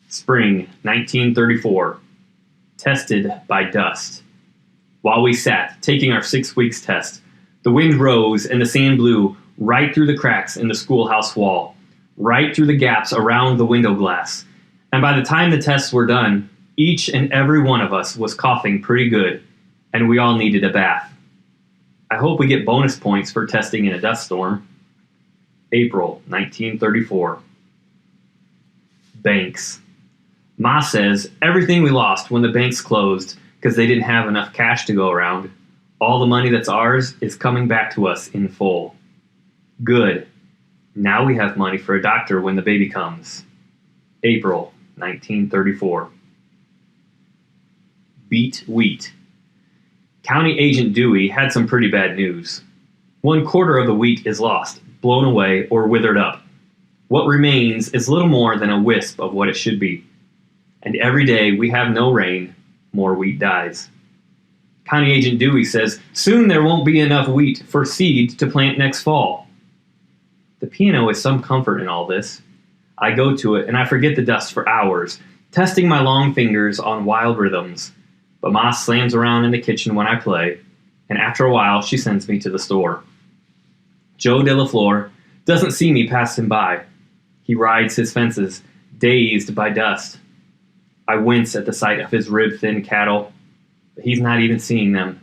Spring 1934. Tested by dust. While we sat, taking our 6 weeks test, the wind rose and the sand blew right through the cracks in the schoolhouse wall, right through the gaps around the window glass. And by the time the tests were done, each and every one of us was coughing pretty good, and we all needed a bath. I hope we get bonus points for testing in a dust storm. April 1934. Banks. Ma says everything we lost when the banks closed because they didn't have enough cash to go around, all the money that's ours is coming back to us in full. Good. Now we have money for a doctor when the baby comes. April 1934. Beat wheat. County Agent Dewey had some pretty bad news. 1/4 of the wheat is lost, blown away, or withered up. What remains is little more than a wisp of what it should be. And every day we have no rain, more wheat dies. County Agent Dewey says, soon there won't be enough wheat for seed to plant next fall. The piano is some comfort in all this. I go to it and I forget the dust for hours, testing my long fingers on wild rhythms. But Ma slams around in the kitchen when I play, and after a while she sends me to the store. Joe de la Flor doesn't see me pass him by. He rides his fences, dazed by dust. I wince at the sight of his rib-thin cattle, but he's not even seeing them.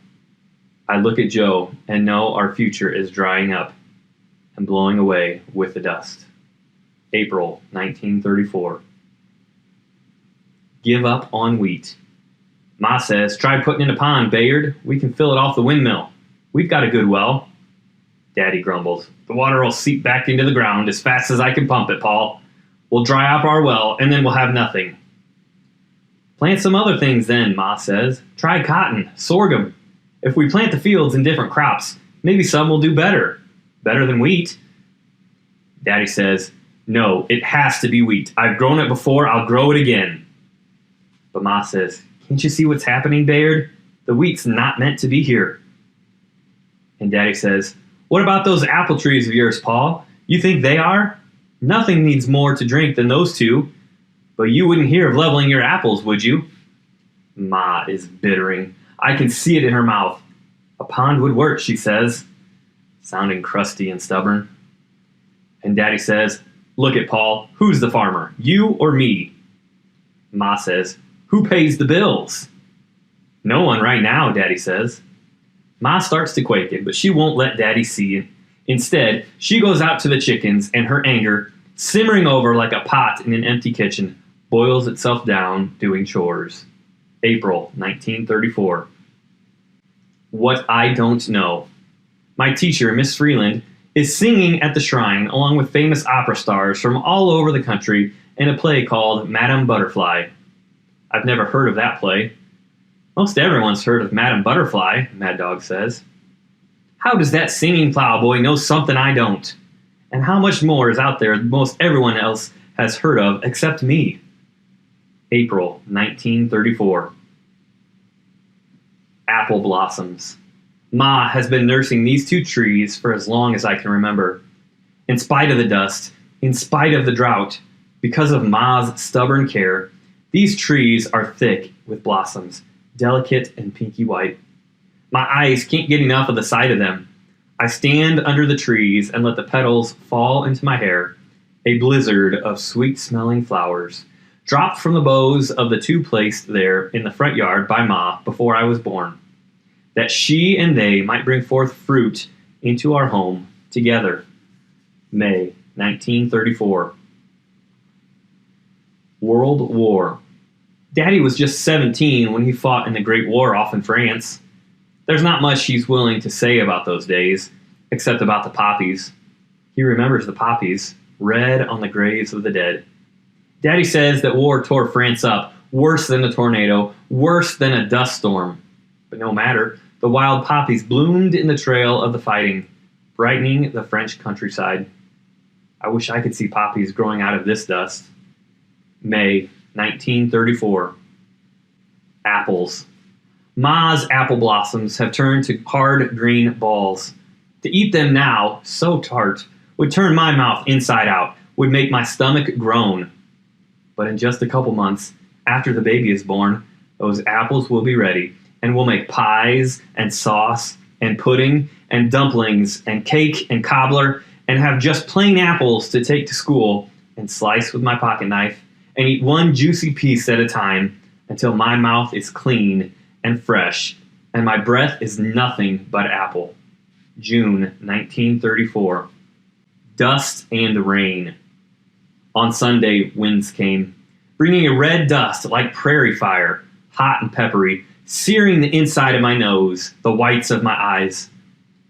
I look at Joe and know our future is drying up and blowing away with the dust. April 1934. Give up on wheat. Ma says, try putting in a pond, Bayard. We can fill it off the windmill. We've got a good well. Daddy grumbles. The water will seep back into the ground as fast as I can pump it, Paul. We'll dry up our well, and then we'll have nothing. Plant some other things then, Ma says. Try cotton, sorghum. If we plant the fields in different crops, maybe some will do better. Better than wheat. Daddy says, no, it has to be wheat. I've grown it before, I'll grow it again. But Ma says, can't you see what's happening, Bayard? The wheat's not meant to be here. And Daddy says, what about those apple trees of yours, Paul? You think they are? Nothing needs more to drink than those two. But you wouldn't hear of leveling your apples, would you? Ma is bittering. I can see it in her mouth. A pond would work, she says, sounding crusty and stubborn. And Daddy says, look at Paul, who's the farmer, you or me? Ma says, who pays the bills? No one right now, Daddy says. Ma starts to quake it, but she won't let Daddy see it. Instead, she goes out to the chickens, and her anger, simmering over like a pot in an empty kitchen, boils itself down doing chores. April 1934. What I don't know. My teacher, Miss Freeland, is singing at the shrine along with famous opera stars from all over the country in a play called Madame Butterfly. I've never heard of that play. Most everyone's heard of Madame Butterfly, Mad Dog says. How does that singing plowboy know something I don't? And how much more is out there most everyone else has heard of except me? April 1934. Apple blossoms. Ma has been nursing these 2 trees for as long as I can remember. In spite of the dust, in spite of the drought, because of Ma's stubborn care, these trees are thick with blossoms, delicate and pinky white. My eyes can't get enough of the sight of them. I stand under the trees and let the petals fall into my hair, a blizzard of sweet-smelling flowers, dropped from the bows of the 2 placed there in the front yard by Ma before I was born, that she and they might bring forth fruit into our home together. May 1934. World War. Daddy was just 17 when he fought in the Great War off in France. There's not much he's willing to say about those days, except about the poppies. He remembers the poppies, red on the graves of the dead. Daddy says that war tore France up, worse than a tornado, worse than a dust storm. But no matter, the wild poppies bloomed in the trail of the fighting, brightening the French countryside. I wish I could see poppies growing out of this dust. May 1934. Apples. Ma's apple blossoms have turned to hard green balls. To eat them now, so tart, would turn my mouth inside out, would make my stomach groan. But in just a couple months, after the baby is born, those apples will be ready, and we'll make pies and sauce and pudding and dumplings and cake and cobbler and have just plain apples to take to school and slice with my pocket knife and eat one juicy piece at a time until my mouth is clean and fresh and my breath is nothing but apple. June 1934. Dust and rain. On Sunday, winds came, bringing a red dust like prairie fire, hot and peppery, searing the inside of my nose, the whites of my eyes.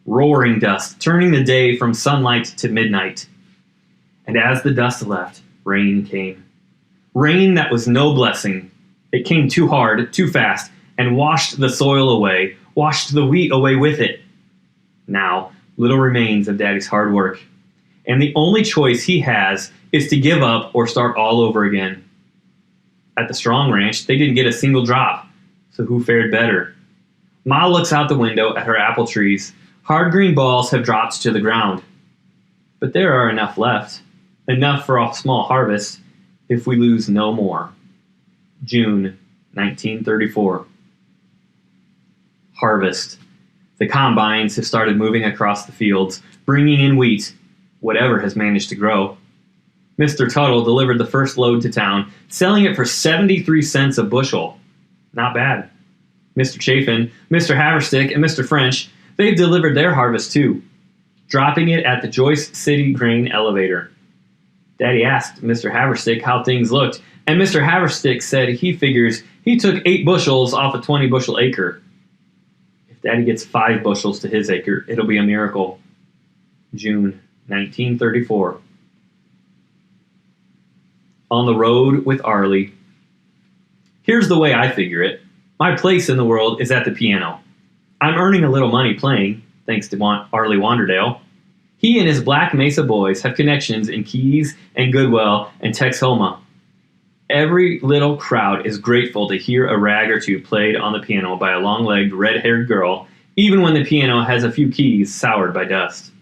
Roaring dust, turning the day from sunlight to midnight. And as the dust left, rain came. Rain that was no blessing. It came too hard, too fast, and washed the soil away, washed the wheat away with it. Now, little remains of Daddy's hard work. And the only choice he has is to give up or start all over again. At the Strong Ranch, they didn't get a single drop, so who fared better? Ma looks out the window at her apple trees. Hard green balls have dropped to the ground. But there are enough left, enough for a small harvest, if we lose no more. June 1934. Harvest. The combines have started moving across the fields, bringing in wheat, whatever has managed to grow. Mr. Tuttle delivered the first load to town, selling it for 73 cents a bushel. Not bad. Mr. Chafin, Mr. Haverstick, and Mr. French, they've delivered their harvest too, dropping it at the Joyce City grain elevator. Daddy asked Mr. Haverstick how things looked, and Mr. Haverstick said he figures he took 8 bushels off a 20-bushel acre. If Daddy gets 5 bushels to his acre, it'll be a miracle. June 1934. On the road with Arley. Here's the way I figure it. My place in the world is at the piano. I'm earning a little money playing, thanks to Arley Wanderdale. He and his Black Mesa boys have connections in Keys and Goodwell and Texhoma. Every little crowd is grateful to hear a rag or two played on the piano by a long-legged, red-haired girl, even when the piano has a few keys soured by dust.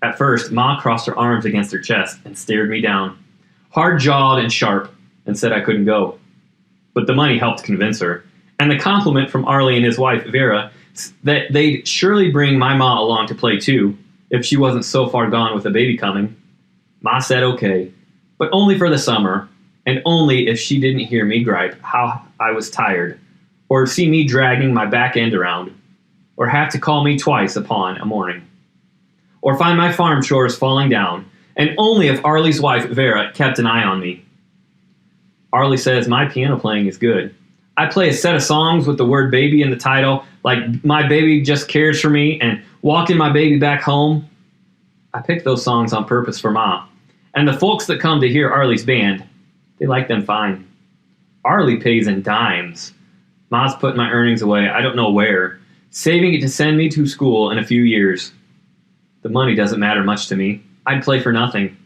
At first, Ma crossed her arms against her chest and stared me down, hard-jawed and sharp, and said I couldn't go. But the money helped convince her, and the compliment from Arley and his wife, Vera, that they'd surely bring my Ma along to play too, if she wasn't so far gone with a baby coming. Ma said okay, but only for the summer, and only if she didn't hear me gripe how I was tired, or see me dragging my back end around, or have to call me twice upon a morning, or find my farm chores falling down, and only if Arley's wife, Vera, kept an eye on me. Arley says my piano playing is good. I play a set of songs with the word baby in the title, like My Baby Just Cares for Me and Walking My Baby Back Home. I picked those songs on purpose for Ma. And the folks that come to hear Arley's band, they like them fine. Arley pays in dimes. Ma's putting my earnings away, I don't know where, saving it to send me to school in a few years. The money doesn't matter much to me. I'd play for nothing.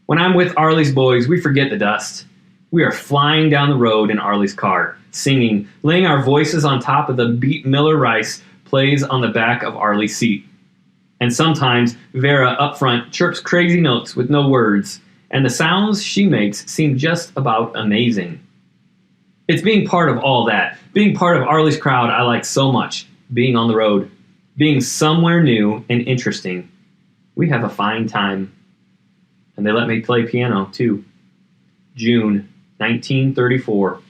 When I'm with Arley's boys, we forget the dust. We are flying down the road in Arley's car, singing, laying our voices on top of the beat Miller Rice plays on the back of Arley's seat. And sometimes Vera up front chirps crazy notes with no words, and the sounds she makes seem just about amazing. It's being part of all that, being part of Arley's crowd I like so much, being on the road, being somewhere new and interesting. We have a fine time. And they let me play piano, too. June 1934.